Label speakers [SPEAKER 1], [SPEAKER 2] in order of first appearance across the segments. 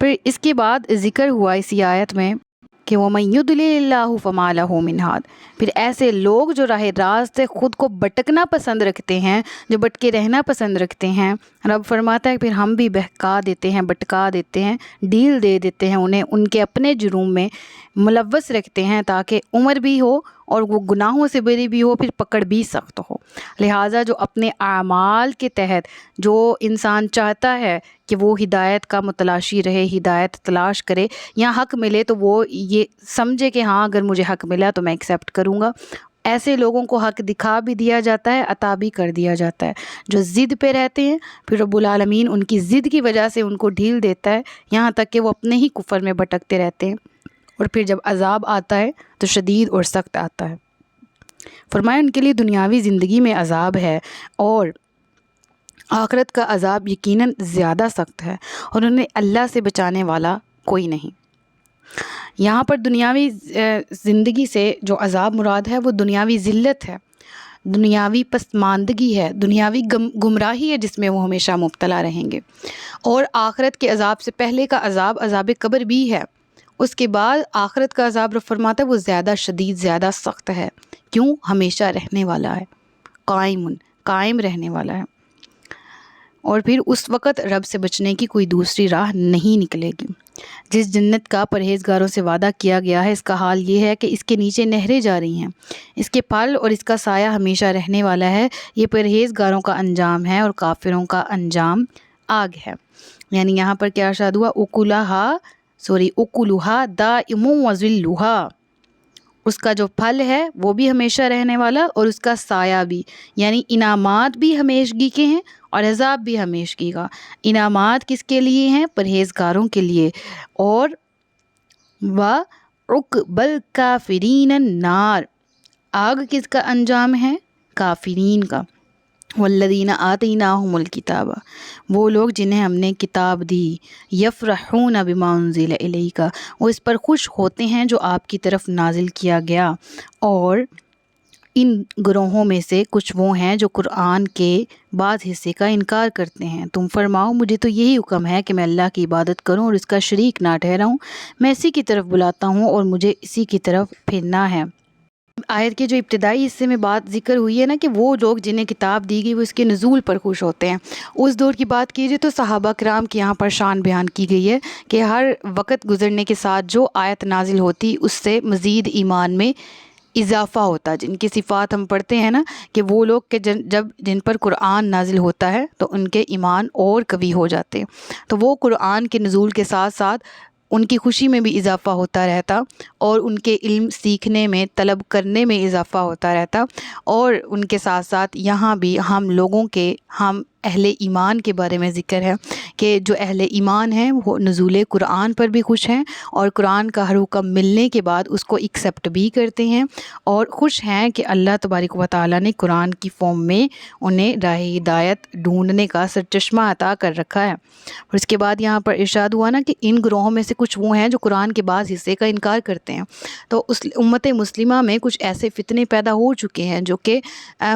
[SPEAKER 1] پھر اس کے بعد ذکر ہوا اسی آیت میں کہ وَمَن يُضْلِلِ اللَّهُ فَمَا لَهُ مِنْ هَادٍ، پھر ایسے لوگ جو راہ راست سے خود کو بھٹکنا پسند رکھتے ہیں، جو بھٹکے رہنا پسند رکھتے ہیں، رب فرماتا ہے پھر ہم بھی بہکا دیتے ہیں، بھٹکا دیتے ہیں، ڈھیل دے دیتے ہیں انہیں، ان کے اپنے جرم میں ملوث رکھتے ہیں تاکہ عمر بھی ہو اور وہ گناہوں سے بری بھی ہو، پھر پکڑ بھی سخت ہو۔ لہٰذا جو اپنے اعمال کے تحت جو انسان چاہتا ہے کہ وہ ہدایت کا متلاشی رہے، ہدایت تلاش کرے، یا حق ملے تو وہ یہ سمجھے کہ ہاں اگر مجھے حق ملا تو میں ایکسیپٹ کروں گا، ایسے لوگوں کو حق دکھا بھی دیا جاتا ہے، عطا بھی کر دیا جاتا ہے۔ جو ضد پہ رہتے ہیں پھر رب العالمین ان کی ضد کی وجہ سے ان کو ڈھیل دیتا ہے، یہاں تک کہ وہ اپنے ہی کفر میں بھٹکتے رہتے ہیں، اور پھر جب عذاب آتا ہے تو شدید اور سخت آتا ہے۔ فرمایا ان کے لیے دنیاوی زندگی میں عذاب ہے اور آخرت کا عذاب یقیناً زیادہ سخت ہے، اور انہیں اللہ سے بچانے والا کوئی نہیں۔ یہاں پر دنیاوی زندگی سے جو عذاب مراد ہے وہ دنیاوی ذلت ہے، دنیاوی پسماندگی ہے، دنیاوی گمراہی ہے جس میں وہ ہمیشہ مبتلا رہیں گے۔ اور آخرت کے عذاب سے پہلے کا عذاب عذاب قبر بھی ہے، اس کے بعد آخرت کا عذاب رب فرماتا ہے وہ زیادہ شدید، زیادہ سخت ہے۔ کیوں؟ ہمیشہ رہنے والا ہے، قائم رہنے والا ہے، اور پھر اس وقت رب سے بچنے کی کوئی دوسری راہ نہیں نکلے گی۔ جس جنت کا پرہیزگاروں سے وعدہ کیا گیا ہے، اس کا حال یہ ہے کہ اس کے نیچے نہریں جاری ہیں، اس کے پھل اور اس کا سایہ ہمیشہ رہنے والا ہے۔ یہ پرہیزگاروں کا انجام ہے اور کافروں کا انجام آگ ہے۔ یعنی یہاں پر کیا ارشاد ہوا؟ اکلھا دائم وظلھا، اس کا جو پھل ہے وہ بھی ہمیشہ رہنے والا اور اس کا سایہ بھی، یعنی انعامات بھی ہمیشگی کے ہیں اور عذاب بھی ہمیشگی کا۔ انعامات کس کے لیے ہیں؟ پرہیزگاروں کے لیے، اور وَعُقْبَى الْكَافِرِينَ النَّارِ، آگ کس کا انجام ہے؟ کافرین کا۔ وَالَّذِينَ آتَيْنَاهُمُ الْكِتَابَ، وہ لوگ جنہیں ہم نے کتاب دی، يَفْرَحُونَ بِمَا أُنزِلَ إِلَيْكَ، وہ اس پر خوش ہوتے ہیں جو آپ کی طرف نازل کیا گیا۔ اور ان گروہوں میں سے کچھ وہ ہیں جو قرآن کے بعض حصے کا انکار کرتے ہیں۔ تم فرماؤ مجھے تو یہی حکم ہے کہ میں اللہ کی عبادت کروں اور اس کا شریک نہ ٹھہراؤں، میں اسی کی طرف بلاتا ہوں اور مجھے اسی کی طرف پھرنا ہے۔ آیت کے جو ابتدائی حصے میں بات ذکر ہوئی ہے نا کہ وہ لوگ جنہیں کتاب دی گئی وہ اس کے نزول پر خوش ہوتے ہیں، اس دور کی بات کیجیے تو صحابہ کرام کی یہاں پر شان بیان کی گئی ہے کہ ہر وقت گزرنے کے ساتھ جو آیت نازل ہوتی اس سے مزید ایمان میں اضافہ ہوتا۔ جن کی صفات ہم پڑھتے ہیں نا کہ وہ لوگ کہ جن پر قرآن نازل ہوتا ہے تو ان کے ایمان اور قوی ہو جاتے ہیں، تو وہ قرآن کے نزول کے ساتھ ساتھ ان کی خوشی میں بھی اضافہ ہوتا رہتا، اور ان کے علم سیکھنے میں، طلب کرنے میں اضافہ ہوتا رہتا، اور ان کے ساتھ ساتھ یہاں بھی ہم اہل ایمان کے بارے میں ذکر ہے کہ جو اہل ایمان ہیں وہ نزول قرآن پر بھی خوش ہیں، اور قرآن کا ہر حکم ملنے کے بعد اس کو ایکسیپٹ بھی کرتے ہیں، اور خوش ہیں کہ اللہ تبارک و تعالیٰ نے قرآن کی فارم میں انہیں راہ ہدایت ڈھونڈنے کا سرچشمہ عطا کر رکھا ہے۔ اور اس کے بعد یہاں پر ارشاد ہوا نا کہ ان گروہوں میں سے کچھ وہ ہیں جو قرآن کے بعض حصے کا انکار کرتے ہیں، تو اس امت مسلمہ میں کچھ ایسے فتنے پیدا ہو چکے ہیں جو کہ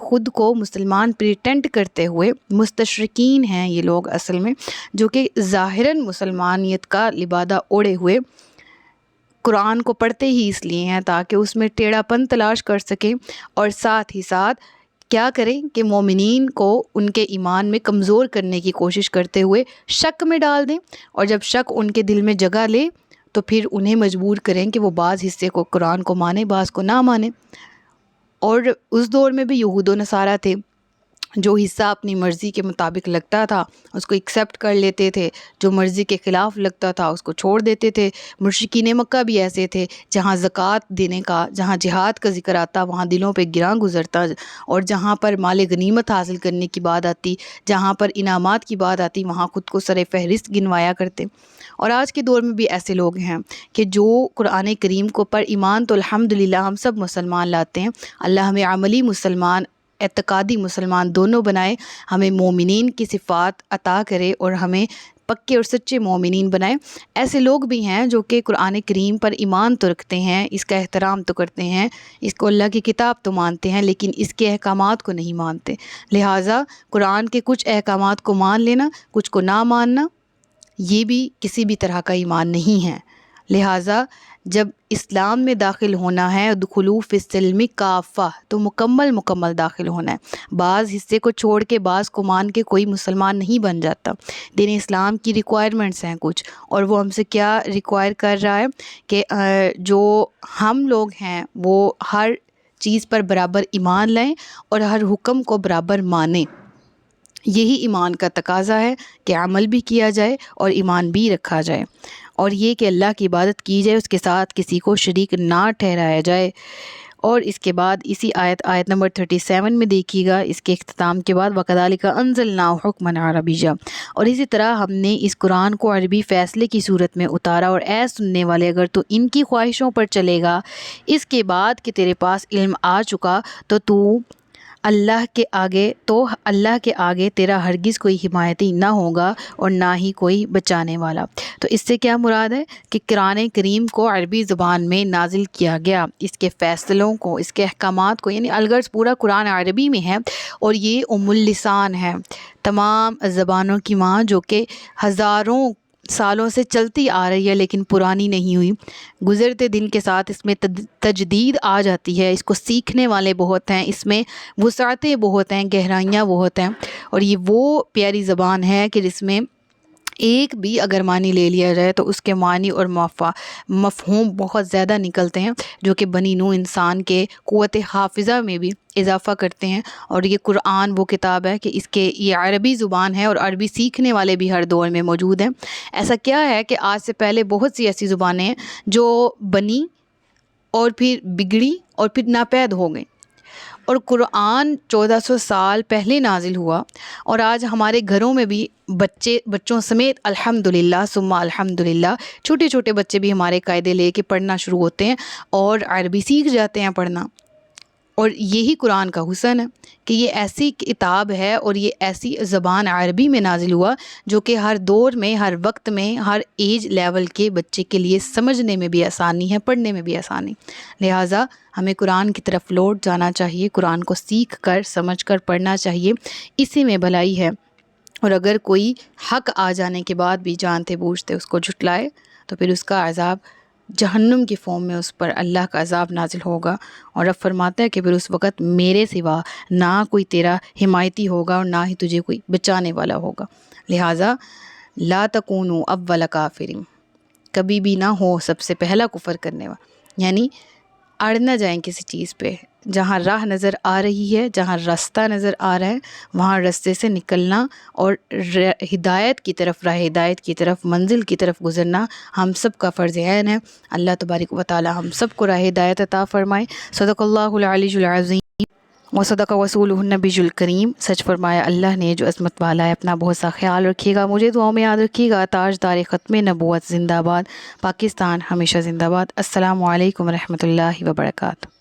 [SPEAKER 1] خود کو مسلمان پریٹینڈ کرتے ہوئے، مستشرقین ہیں یہ لوگ اصل میں، جو کہ ظاہراً مسلمانیت کا لبادہ اوڑھے ہوئے قرآن کو پڑھتے ہی اس لیے ہیں تاکہ اس میں ٹیڑھا پن تلاش کر سکیں، اور ساتھ ہی ساتھ کیا کریں کہ مومنین کو ان کے ایمان میں کمزور کرنے کی کوشش کرتے ہوئے شک میں ڈال دیں، اور جب شک ان کے دل میں جگہ لے تو پھر انہیں مجبور کریں کہ وہ بعض حصے کو قرآن کو مانیں، بعض کو نہ مانیں۔ اور اس دور میں بھی یہود و نصارہ تھے، جو حصہ اپنی مرضی کے مطابق لگتا تھا اس کو ایکسیپٹ کر لیتے تھے، جو مرضی کے خلاف لگتا تھا اس کو چھوڑ دیتے تھے۔ مشرکین مکہ بھی ایسے تھے، جہاں زکوٰۃ دینے کا، جہاں جہاد کا ذکر آتا وہاں دلوں پہ گراں گزرتا، اور جہاں پر مال غنیمت حاصل کرنے کی بات آتی، جہاں پر انعامات کی بات آتی وہاں خود کو سر فہرست گنوایا کرتے۔ اور آج کے دور میں بھی ایسے لوگ ہیں کہ جو قرآن کریم کو پر ایمان تو الحمدللہ ہم سب مسلمان لاتے ہیں، اللہ ہمیں عملی مسلمان، اعتقادی مسلمان دونوں بنائے، ہمیں مومنین کی صفات عطا کرے اور ہمیں پکے اور سچے مومنین بنائے۔ ایسے لوگ بھی ہیں جو کہ قرآن کریم پر ایمان تو رکھتے ہیں، اس کا احترام تو کرتے ہیں، اس کو اللہ کی کتاب تو مانتے ہیں، لیکن اس کے احکامات کو نہیں مانتے۔ لہٰذا قرآن کے کچھ احکامات کو مان لینا، کچھ کو نہ ماننا، یہ بھی کسی بھی طرح کا ایمان نہیں ہے۔ لہٰذا جب اسلام میں داخل ہونا ہے دخلوا فی السلم کافہ تو مکمل داخل ہونا ہے۔ بعض حصے کو چھوڑ کے بعض کو مان کے کوئی مسلمان نہیں بن جاتا۔ دین اسلام کی ریکوائرمنٹس ہیں کچھ، اور وہ ہم سے کیا ریکوائر کر رہا ہے کہ جو ہم لوگ ہیں وہ ہر چیز پر برابر ایمان لائیں اور ہر حکم کو برابر مانیں۔ یہی ایمان کا تقاضا ہے کہ عمل بھی کیا جائے اور ایمان بھی رکھا جائے، اور یہ کہ اللہ کی عبادت کی جائے، اس کے ساتھ کسی کو شریک نہ ٹھہرایا جائے۔ اور اس کے بعد اسی آیت نمبر 37 میں دیکھیے گا، اس کے اختتام کے بعد وَكَذَلِكَ أَنزَلْنَاهُ حُكْمًا عَرَبِيًّا، اور اسی طرح ہم نے اس قرآن کو عربی فیصلے کی صورت میں اتارا، اور اے سننے والے اگر تو ان کی خواہشوں پر چلے گا اس کے بعد کہ تیرے پاس علم آ چکا تو اللہ کے آگے تیرا ہرگز کوئی حمایتی نہ ہوگا اور نہ ہی کوئی بچانے والا۔ تو اس سے کیا مراد ہے کہ قرآن کریم کو عربی زبان میں نازل کیا گیا، اس کے فیصلوں کو، اس کے احکامات کو، یعنی الغرض پورا قرآن عربی میں ہے، اور یہ ام اللسان ہے، تمام زبانوں کی ماں، جو کہ ہزاروں سالوں سے چلتی آ رہی ہے لیکن پرانی نہیں ہوئی۔ گزرتے دن کے ساتھ اس میں تجدید آ جاتی ہے، اس کو سیکھنے والے بہت ہیں، اس میں وسعتیں بہت ہیں، گہرائیاں بہت ہیں، اور یہ وہ پیاری زبان ہے کہ جس میں ایک بھی اگر معنی لے لیا جائے تو اس کے معنی اور مفہوم بہت زیادہ نکلتے ہیں، جو کہ بنی نوع انسان کے قوت حافظہ میں بھی اضافہ کرتے ہیں۔ اور یہ قرآن وہ کتاب ہے کہ یہ عربی زبان ہے، اور عربی سیکھنے والے بھی ہر دور میں موجود ہیں۔ ایسا کیا ہے کہ آج سے پہلے بہت سی ایسی زبانیں ہیں جو بنی اور پھر بگڑی اور پھر ناپید ہو گئیں، اور قرآن 1400 سال پہلے نازل ہوا، اور آج ہمارے گھروں میں بھی بچوں سمیت الحمدللہ ثم الحمدللہ چھوٹے چھوٹے بچے بھی ہمارے قاعدے لے کے پڑھنا شروع ہوتے ہیں اور عربی سیکھ جاتے ہیں پڑھنا۔ اور یہی قرآن کا حسن ہے کہ یہ ایسی کتاب ہے اور یہ ایسی زبان عربی میں نازل ہوا جو کہ ہر دور میں، ہر وقت میں، ہر ایج لیول کے بچے کے لیے سمجھنے میں بھی آسانی ہے، پڑھنے میں بھی آسانی۔ لہٰذا ہمیں قرآن کی طرف لوٹ جانا چاہیے، قرآن کو سیکھ کر سمجھ کر پڑھنا چاہیے، اسی میں بھلائی ہے۔ اور اگر کوئی حق آ جانے کے بعد بھی جانتے بوجھتے اس کو جھٹلائے تو پھر اس کا عذاب جہنم کی فارم میں اس پر اللہ کا عذاب نازل ہوگا، اور رب فرماتا ہے کہ پھر اس وقت میرے سوا نہ کوئی تیرا حمایتی ہوگا اور نہ ہی تجھے کوئی بچانے والا ہوگا۔ لہٰذا لا تکونوا اول کافر، کبھی بھی نہ ہو سب سے پہلا کفر کرنے والا، یعنی اڑ نہ جائیں کسی چیز پہ۔ جہاں راہ نظر آ رہی ہے، جہاں راستہ نظر آ رہا ہے، وہاں راستے سے نکلنا اور ہدایت کی طرف، راہ ہدایت کی طرف، منزل کی طرف گزرنا ہم سب کا فرض عین ہے۔ اللہ تبارک و تعالی ہم سب کو راہ ہدایت عطا فرمائے۔ صدق اللہ العلی العظیم وصدق رسولہ النبی الکریم۔ سچ فرمایا اللہ نے جو عظمت والا ہے۔ اپنا بہت سا خیال رکھیے گا، مجھے دعاؤں میں یاد رکھیے گا۔ تاجدار ختم نبوت زندہ باد، پاکستان ہمیشہ زندہ باد۔ السلام علیکم ورحمۃ اللہ وبرکاتہ۔